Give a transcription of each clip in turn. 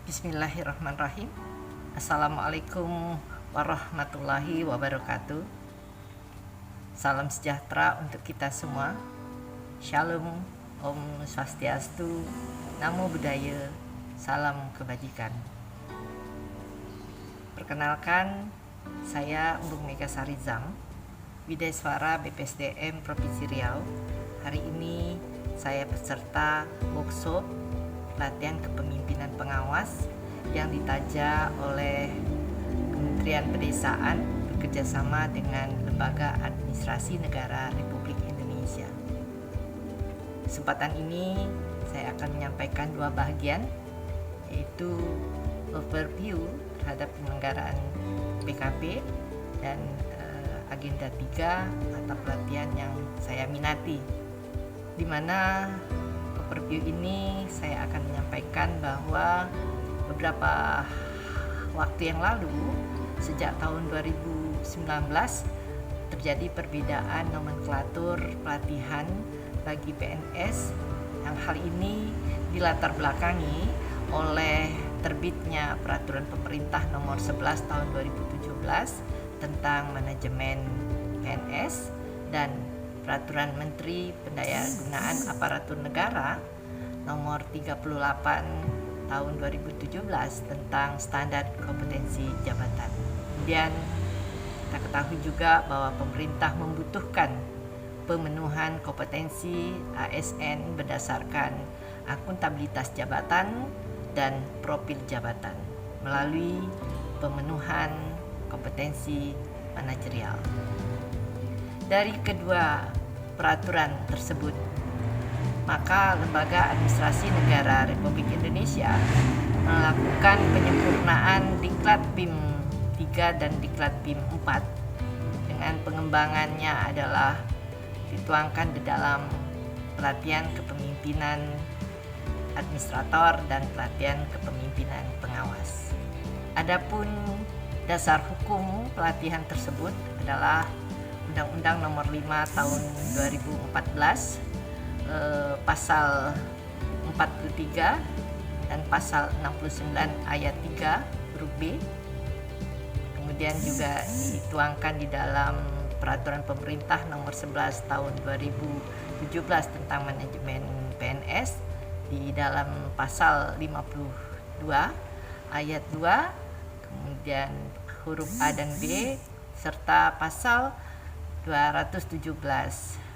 Bismillahirrahmanirrahim. Assalamualaikum warahmatullahi wabarakatuh. Salam sejahtera untuk kita semua. Shalom, Om Swastiastu, Namo Buddhaya, salam kebajikan. Perkenalkan, saya Embung Megasari Zam, Widaiswara BPSDM Provinsi Riau. Hari ini saya peserta workshop latihan kepemimpinan pengawas yang ditaja oleh Kementerian Pedesaan bekerjasama dengan Lembaga Administrasi Negara Republik Indonesia. Kesempatan ini saya akan menyampaikan dua bagian, yaitu overview terhadap penyelenggaraan PKP dan agenda 3 mata pelatihan yang saya minati, di mana overview ini saya akan menyampaikan bahwa beberapa waktu yang lalu, sejak tahun 2019 terjadi perbedaan nomenklatur pelatihan bagi PNS yang hal ini dilatar belakangi oleh terbitnya peraturan pemerintah nomor 11 tahun 2017 tentang manajemen PNS dan Peraturan Menteri Pendayagunaan Aparatur Negara Nomor 38 Tahun 2017 tentang standar kompetensi jabatan. Kemudian kita ketahui juga bahwa pemerintah membutuhkan pemenuhan kompetensi ASN berdasarkan akuntabilitas jabatan dan profil jabatan melalui pemenuhan kompetensi manajerial. Dari kedua peraturan tersebut, maka Lembaga Administrasi Negara Republik Indonesia melakukan penyempurnaan Diklat PIM 3 dan Diklat PIM 4 dengan pengembangannya adalah dituangkan di dalam pelatihan kepemimpinan administrator dan pelatihan kepemimpinan pengawas. Adapun dasar hukum pelatihan tersebut adalah Undang-Undang Nomor 5 Tahun 2014, Pasal 43 dan Pasal 69 Ayat 3 huruf B. Kemudian juga dituangkan di dalam Peraturan Pemerintah Nomor 11 Tahun 2017 tentang manajemen PNS di dalam Pasal 52 Ayat 2, kemudian huruf A dan B, serta Pasal 217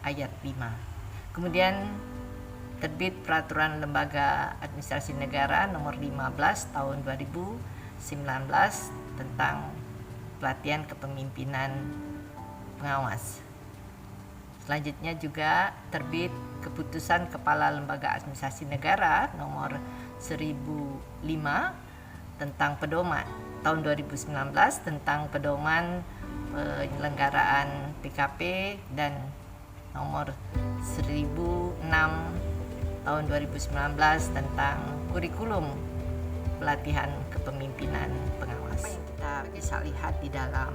ayat 5. Kemudian terbit Peraturan Lembaga Administrasi Negara Nomor 15 Tahun 2019 tentang pelatihan kepemimpinan pengawas. Selanjutnya juga terbit Keputusan Kepala Lembaga Administrasi Negara Nomor 1005 tentang pedoman tahun 2019 tentang pedoman penyelenggaraan PKP dan nomor 1006 tahun 2019 tentang kurikulum pelatihan kepemimpinan pengawas. Kita bisa lihat di dalam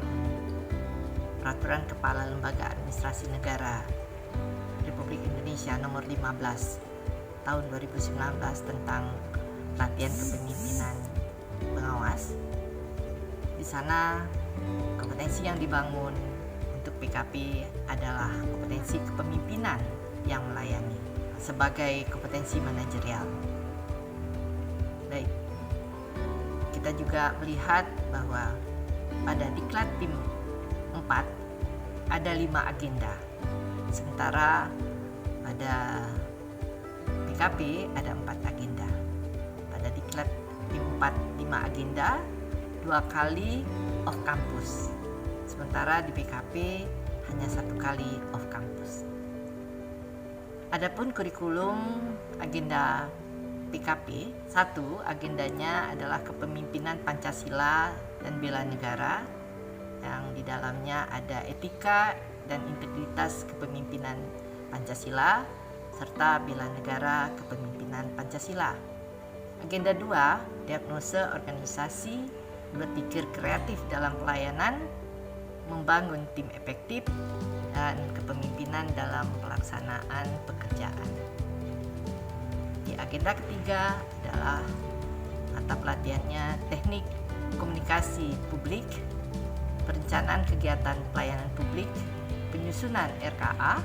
Peraturan Kepala Lembaga Administrasi Negara Republik Indonesia nomor 15 tahun 2019 tentang pelatihan kepemimpinan pengawas. Di sana kompetensi yang dibangun untuk PKP adalah kompetensi kepemimpinan yang melayani sebagai kompetensi manajerial. Baik, kita juga melihat bahwa pada Diklat PIM 4 ada 5 agenda, sementara pada PKP ada 4 agenda. Pada Diklat PIM 4 5 agenda, 2 kali off campus, sementara di PKP hanya 1 kali off campus. Adapun kurikulum agenda PKP, 1 agendanya adalah kepemimpinan Pancasila dan bela negara, yang di dalamnya ada etika dan integritas kepemimpinan Pancasila serta bela negara kepemimpinan Pancasila. Agenda 2, diagnosa organisasi, berpikir kreatif dalam pelayanan, membangun tim efektif, dan kepemimpinan dalam pelaksanaan pekerjaan. Di agenda ketiga adalah mata pelatihannya teknik komunikasi publik, perencanaan kegiatan pelayanan publik, penyusunan RKA,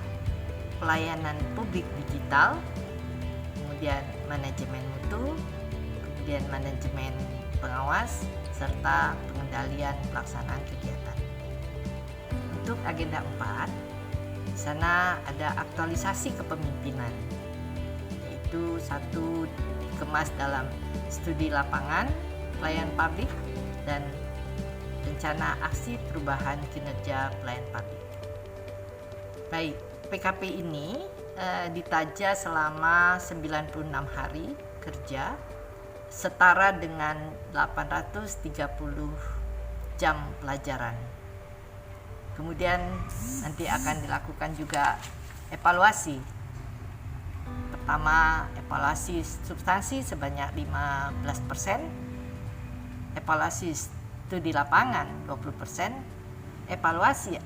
pelayanan publik digital, kemudian manajemen mutu, kemudian manajemen pengawas, serta pengendalian pelaksanaan kegiatan. Untuk agenda 4, di sana ada aktualisasi kepemimpinan, yaitu 1 dikemas dalam studi lapangan, pelayanan publik, dan rencana aksi perubahan kinerja pelayanan publik. Baik, PKP ini ditaja selama 96 hari kerja, setara dengan 830 jam pelajaran. Kemudian nanti akan dilakukan juga evaluasi. Pertama, evaluasi substansi sebanyak 15%, evaluasi studi lapangan 20%, evaluasi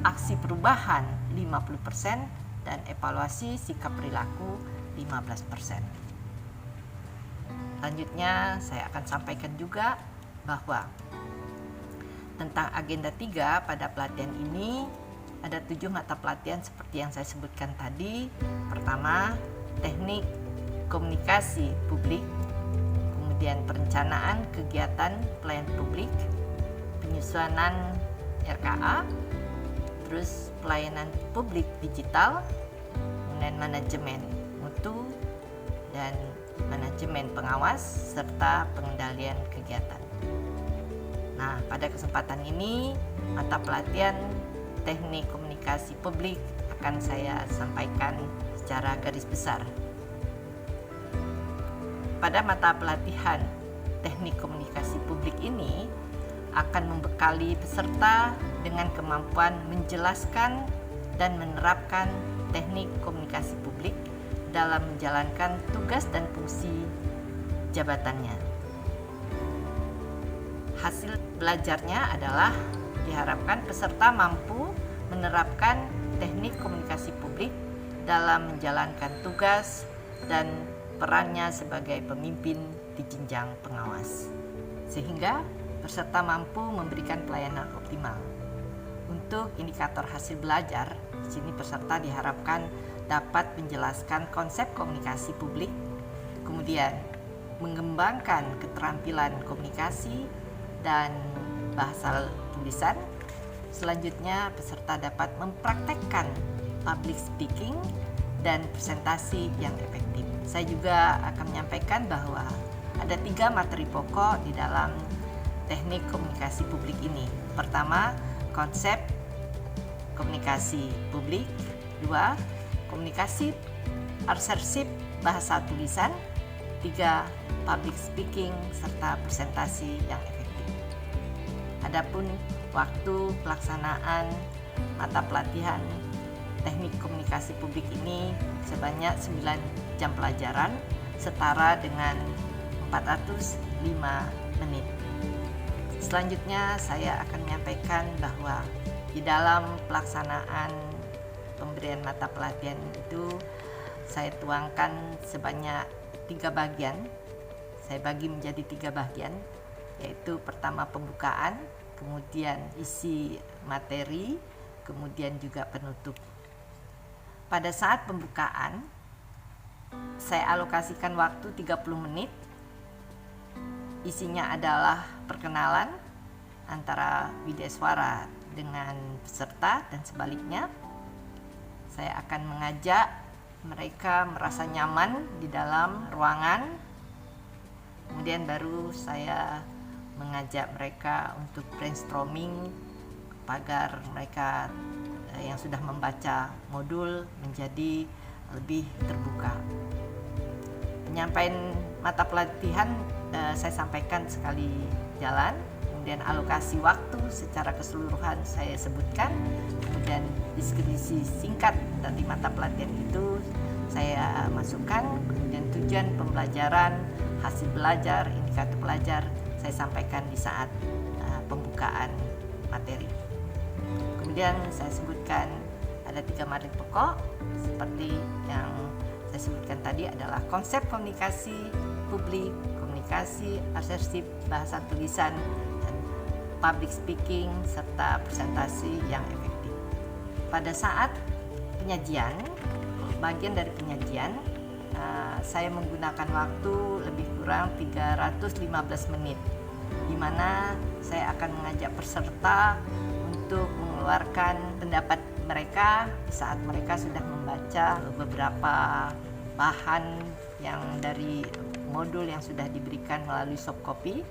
aksi perubahan 50%, dan evaluasi sikap perilaku 15%. Selanjutnya saya akan sampaikan juga bahwa tentang agenda 3 pada pelatihan ini ada 7 mata pelatihan seperti yang saya sebutkan tadi. Pertama, teknik komunikasi publik, kemudian perencanaan kegiatan pelayanan publik, penyusunan RKA, terus pelayanan publik digital, kemudian manajemen mutu dan manajemen pengawas, serta pengendalian kegiatan. Nah, pada kesempatan ini mata pelatihan teknik komunikasi publik akan saya sampaikan secara garis besar. Pada mata pelatihan teknik komunikasi publik ini akan membekali peserta dengan kemampuan menjelaskan dan menerapkan teknik komunikasi publik dalam menjalankan tugas dan fungsi jabatannya. Hasil belajarnya adalah diharapkan peserta mampu menerapkan teknik komunikasi publik dalam menjalankan tugas dan perannya sebagai pemimpin di jenjang pengawas, sehingga peserta mampu memberikan pelayanan optimal. Untuk indikator hasil belajar, di sini peserta diharapkan dapat menjelaskan konsep komunikasi publik, kemudian mengembangkan keterampilan komunikasi dan bahasa tulisan. Selanjutnya, peserta dapat mempraktekkan public speaking dan presentasi yang efektif. Saya juga akan menyampaikan bahwa ada 3 materi pokok di dalam teknik komunikasi publik ini. Pertama, konsep komunikasi publik. 2, komunikasi asertif bahasa tulisan. 3, public speaking serta presentasi yang efektif. Adapun waktu pelaksanaan mata pelatihan teknik komunikasi publik ini sebanyak 9 jam pelajaran, setara dengan 405 menit. Selanjutnya saya akan menyampaikan bahwa di dalam pelaksanaan pemberian mata pelatihan itu saya tuangkan sebanyak 3 bagian. Saya bagi menjadi 3 bagian, yaitu pertama pembukaan, kemudian isi materi, kemudian juga penutup. Pada saat pembukaan, saya alokasikan waktu 30 menit. Isinya adalah perkenalan antara widesuara dengan peserta dan sebaliknya. Saya akan mengajak mereka merasa nyaman di dalam ruangan. Kemudian baru saya mengajak mereka untuk brainstorming agar mereka yang sudah membaca modul menjadi lebih terbuka. Penyampaian mata pelatihan saya sampaikan sekali jalan, kemudian alokasi waktu secara keseluruhan saya sebutkan, kemudian deskripsi singkat dari mata pelatihan itu saya masukkan, kemudian tujuan pembelajaran, hasil belajar, indikator belajar saya sampaikan di saat pembukaan materi. Kemudian saya sebutkan ada 3 materi pokok seperti yang saya sebutkan tadi adalah konsep komunikasi publik, komunikasi asertif, bahasa tulisan, dan public speaking, serta presentasi yang efektif. Pada saat penyajian, bagian dari penyajian, saya menggunakan waktu lebih kurang 315 menit, di mana saya akan mengajak peserta untuk mengeluarkan pendapat mereka saat mereka sudah membaca beberapa bahan yang dari modul yang sudah diberikan melalui soft copy.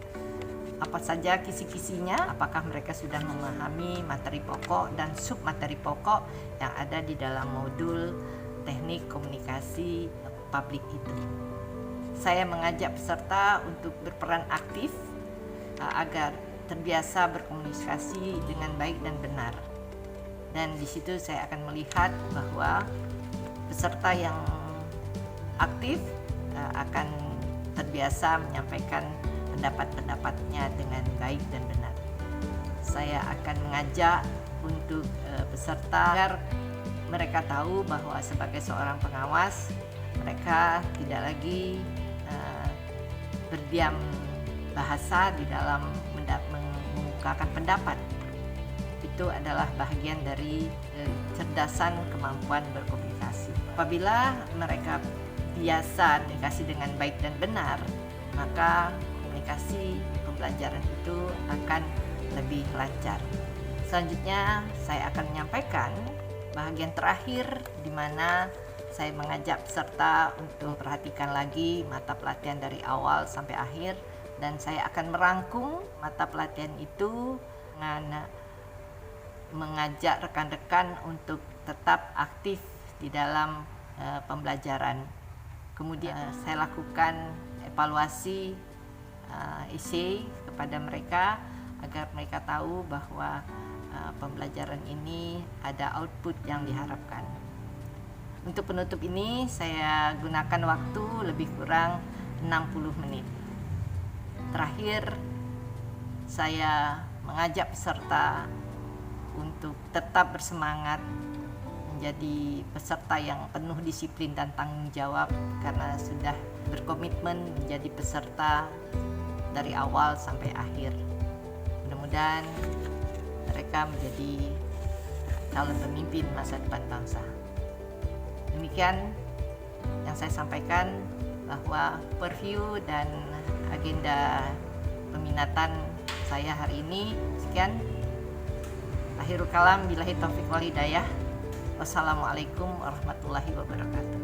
Apa saja kisi-kisinya, apakah mereka sudah memahami materi pokok dan sub materi pokok yang ada di dalam modul teknik komunikasi publik itu. Saya mengajak peserta untuk berperan aktif agar terbiasa berkomunikasi dengan baik dan benar. Dan di situ saya akan melihat bahwa peserta yang aktif akan terbiasa menyampaikan pendapat-pendapatnya dengan baik dan benar. Saya akan mengajak untuk peserta agar mereka tahu bahwa sebagai seorang pengawas, mereka tidak lagi berdiam bahasa di dalam mengemukakan pendapat. Itu adalah bagian dari kecerdasan kemampuan berkomunikasi. Apabila mereka biasa komunikasi dengan baik dan benar, maka komunikasi pembelajaran itu akan lebih lancar. Selanjutnya saya akan menyampaikan bagian terakhir di mana saya mengajak peserta untuk perhatikan lagi mata pelatihan dari awal sampai akhir, dan saya akan merangkum mata pelatihan itu dengan mengajak rekan-rekan untuk tetap aktif di dalam pembelajaran. Kemudian saya lakukan evaluasi essay kepada mereka agar mereka tahu bahwa pembelajaran ini ada output yang diharapkan. Untuk penutup ini saya gunakan waktu lebih kurang 60 menit. Terakhir, saya mengajak peserta untuk tetap bersemangat menjadi peserta yang penuh disiplin dan tanggung jawab karena sudah berkomitmen menjadi peserta dari awal sampai akhir. Mudah-mudahan mereka menjadi calon pemimpin masa depan bangsa. Demikian yang saya sampaikan, bahwa preview dan agenda peminatan saya hari ini. Sekian. Akhirul kalam, billahi taufiq wal hidayah. Wassalamualaikum warahmatullahi wabarakatuh.